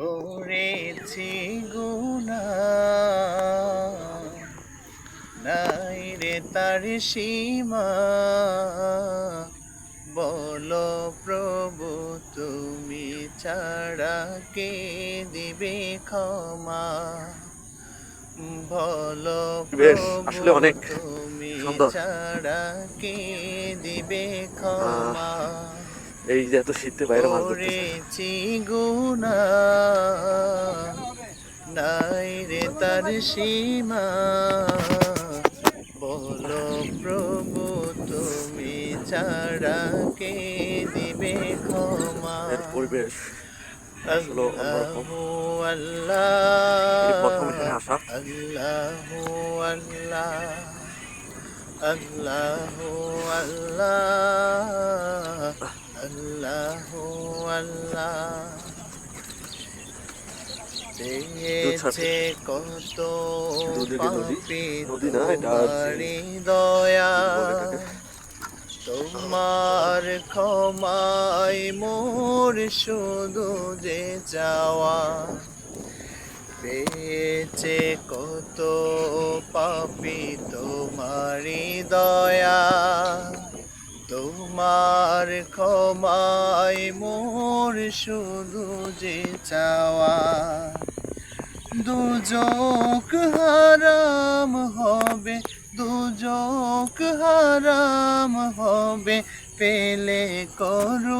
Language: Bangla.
করেছি গুনাহ, নাই রে তার সীমা। বলো প্রভু তুমি ছাড়া কে দিবে ক্ষমা। বলো বেশ, প্রভু আসলে অনেক তুমি সুন্দর। ছাড়া কে দিবে ক্ষমা। এই যে এত শীতে বাইরে মাছ ধরতেছে। করেছি গুনাহ, নাই রে তার সীমা। বলো প্রভু তুমি ছাড়া কে দিবে ক্ষমা। এর পরিবেশ আসলে অন্যরকম। আল্লাহু এই প্রথম আল্লাহ, এখানে আসা। আল্লাহু আল্লাহ, আল্লাহু আল্লাহ, আল্লাহু আল্লাহ। দুধসাগর, পেয়েছে কত দুদিকে নদী, পাপী নদী না এটা যে তোমারি দয়া। কি বলে এটাকে, তোমার ক্ষমায় মোর শুধু যে চাওয়া। পেয়েছে কত পাপী তোমারি দয়া। তোমার ক্ষমায় মোর শুধু যে চাওয়া। দুজক হারাম হবে, দুজক হারাম হবে পেলে করু